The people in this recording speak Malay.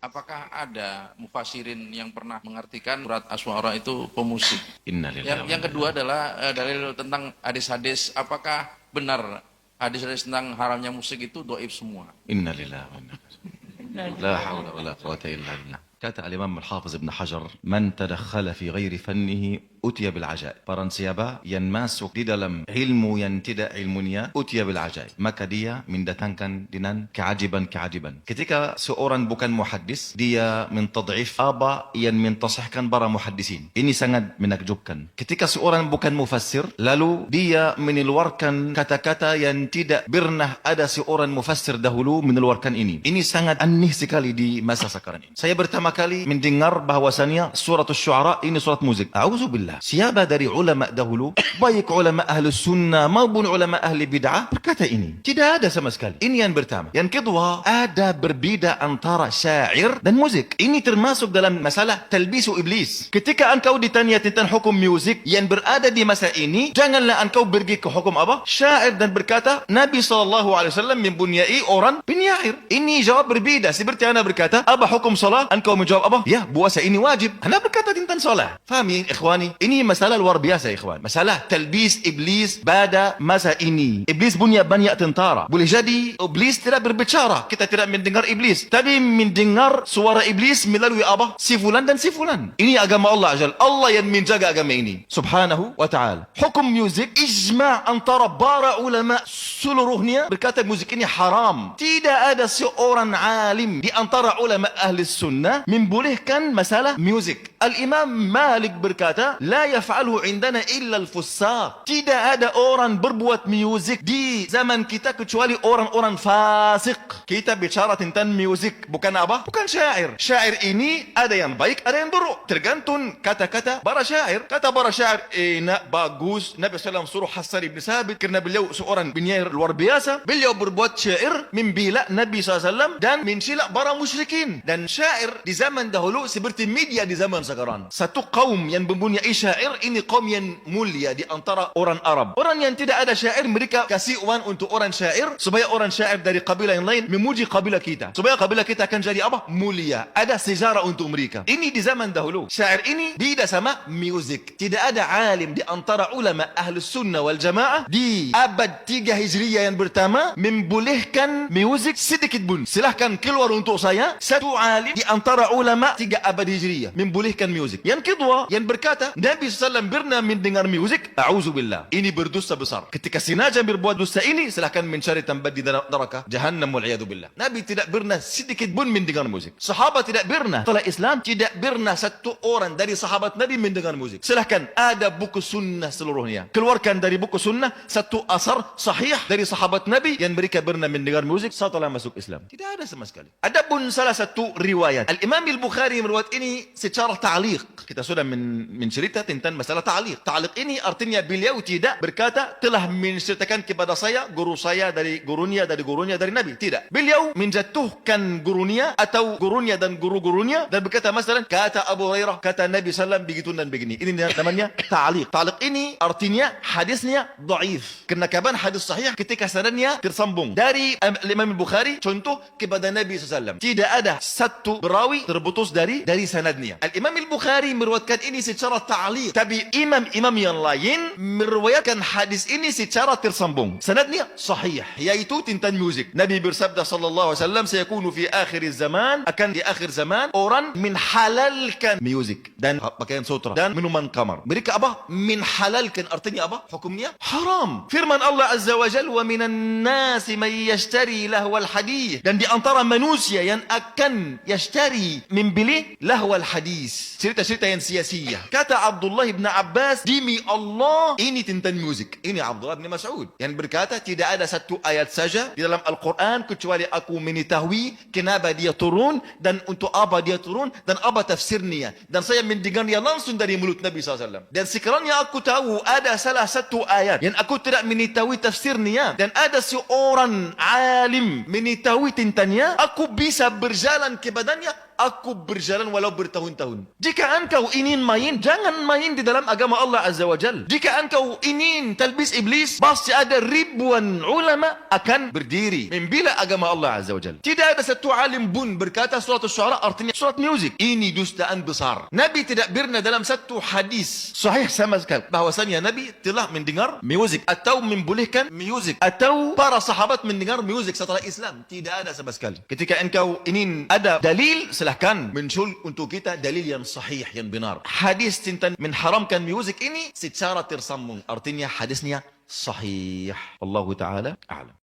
apakah ada mufassirin yang pernah mengartikan surat Asy-Syu'ara itu pemusik? Yang kedua adalah dalil tentang hadis-hadis, apakah benar hadis-hadis tentang haramnya musik itu dhaif semua? Innalillahi wa inna ilaihi raji'un. La haula wala quwwata illa billah. Kata Al-Imam Al-Hafiz Ibn Hajar, "Man tadakhala fi ghairi fannihi utiya bil ajaib." Barang siapa yang masuk di dalam ilmu yang tidak ilmunya, utiya bil ajaib, maka dia mendatangkan dengan keajiban-keajiban. Ketika seorang bukan muhaddis, dia mentad'if apa yang mentasihkan para muhaddisin. Ini sangat menakjubkan. Ketika seorang bukan mufassir, lalu dia mengeluarkan kata-kata yang tidak pernah ada seorang mufassir dahulu mengeluarkan ini. Ini sangat aneh sekali di masa sekarang ini. Saya pertama kali mendengar bahwasannya surat Asy-Syu'ara ini surat musik. A'udzubillah. Siapa dari ulama dahulu, baik ulama ahli sunnah maupun ulama ahli bid'ah, berkata ini? Tidak ada sama sekali. Ini yang pertama. Yang kedua, ada berbeda antara syair dan musik. Ini termasuk dalam masalah talbisu iblis. Ketika engkau ditanya tentang hukum musik yang berada di masa ini, janganlah engkau pergi ke hukum apa? Syair dan berkata Nabi SAW mempunyai orang penyair. Ini jawab berbeda. Seperti anda berkata, apa hukum salat? Engkau menjawab apa? Ya, puasa ini wajib. Anda berkata tentang salat. Faham ya, ikhwani? Ini masalah luar biasa, ikhwan. Masalah talbis iblis pada masa ini. Iblis punya banyak tentara. Boleh jadi iblis tidak berbicara. Kita tidak mendengar iblis. Tapi mendengar suara iblis melalui apa? Si fulan dan si fulan. Ini agama Allah Azza. Allah yang menjaga agama ini. Subhanahu wa ta'ala. Hukum musik, ijma' antara para ulama seluruhnya berkata musik ini haram. Tidak ada seorang alim di antara ulama ahli sunnah membolehkan masalah musik. Al-Imam Malik berkata, la yaf'alhu indana illa al-fussaq. Tidak ada orang berbuat musik di zaman kita kecuali orang-orang fasik. Kita bicara tentang musik, bukan apa? Bukan syair. Syair ini ada yang baik, ada yang buruk. Tergantung kata-kata para syair. Kata para syair, enak, bagus. Nabi SAW suruh Hassan ibn Sabit kerana beliau seorang penyair luar biasa. Beliau berbuat syair membela Nabi SAW dan mencela para musyrikin. Dan syair di zaman dahulu seperti media di zaman sekarang. Satu kaum yang mempunyai syair, ini kaum yang mulia di antara orang Arab. Orang yang tidak ada syair, mereka kasih uang untuk orang syair supaya orang syair dari kabilah yang lain memuji kabilah kita. Supaya kabilah kita akan jadi apa? Mulia. Ada sejarah untuk mereka. Ini di zaman dahulu. Syair ini beda sama musik. Tidak ada alim di antara ulama ahli sunnah wal jamaah di abad 3 Hijriyah yang pertama membolehkan musik sedikit pun. Silahkan keluar untuk saya satu alim di antara ulama 3 abad Hijriyah membolehkan musik. Yang kedua, yang berkata Nabi SAW pernah mendengar musik, a'udzubillah. Ini berdosa besar. Ketika sengaja berbuat dosa ini, silahkan mencari tempat di neraka jahannam wal'iyadzubillah. Nabi tidak pernah sedikit pun mendengar musik. Sahabat tidak pernah. Setelah Islam, tidak pernah satu orang dari sahabat Nabi mendengar musik. Silahkan, ada buku sunnah seluruhnya. Keluarkan dari buku sunnah satu asar sahih dari sahabat Nabi yang mereka pernah mendengar musik setelah masuk Islam. Tidak ada sama sekali. Adapun salah satu riwayat, Al-Imam Al-Bukhari meriwayat ini secara ta'liq. Kita sudah mencerita tentang masalah ta'liq. Ta'liq ini artinya beliau tidak berkata telah menceritakan kepada saya guru saya dari gurunya dari Nabi. Tidak. Beliau menjatuhkan gurunya atau gurunya dan guru-gurunya dan berkata masalah kata Abu Hurairah, kata Nabi SAW begitu dan begini. Ini namanya ta'liq. Ta'liq ini artinya hadisnya dhaif. Karena kapan hadis sahih ketika sanadnya tersambung dari Imam Al-Bukhari contoh kepada Nabi SAW. Tidak ada satu perawi terputus dari sanadnya. Al-Imam Al-Bukhari meriwayatkan ini secara ta'liq. Tapi imam-imam yang lain meriwayatkan hadis ini secara tersambung. Sanadnya sahih, yaitu tentang musik. Nabi bersabda sallallahu alaihi wasallam, "Sayakunu fi akhir zaman," akan di akhir zaman orang menghalalkan musik dan pakaian sutra dan minuman khamar. Mereka apa? Menghalalkan artinya apa? Hukumnya haram. Firman Allah Azza wa Jalla, "Wa minan nasi man yashtari lahwal hadith." Dan di antara manusia yang akan yashtari membeli lahwal hadis. Cerita-cerita yang sia-sia. Kata Abdullah bin Abbas, demi Allah, ini tentang musik. Ini Abdullah bin Mas'ud yang berkata tidak ada satu ayat saja di dalam Al-Quran kecuali aku mengetahui kenapa dia turun dan untuk apa dia turun dan apa tafsirnya. Dan saya mendengarnya langsung dari mulut Nabi SAW. Dan sekiranya aku tahu ada salah satu ayat yang aku tidak mengetahui tafsirnya dan ada seorang alim mengetahui tentangnya, aku bisa berjalan kepadanya aku berjalan walau bertahun-tahun. Jika engkau ingin main, jangan main di dalam agama Allah Azza wa Jal. Jika engkau ingin talbis iblis, pasti ada ribuan ulama akan berdiri membela agama Allah Azza wa Jal. Tidak ada satu alim pun berkata surat Asy-Syu'ara artinya surat musik. Ini dustaan besar. Nabi tidak pernah dalam satu hadis sahih sama sekali bahwasanya Nabi telah mendengar musik atau membolehkan musik atau para sahabat mendengar musik setelah Islam. Tidak ada sama sekali. Ketika engkau ingin ada dalil, silahkan muncul untuk kita dalil yang sahih, yang benar. Hadis tentang mengharamkan musik ini secara tersambung. Artinya hadisnya sahih. Allah Ta'ala a'lam.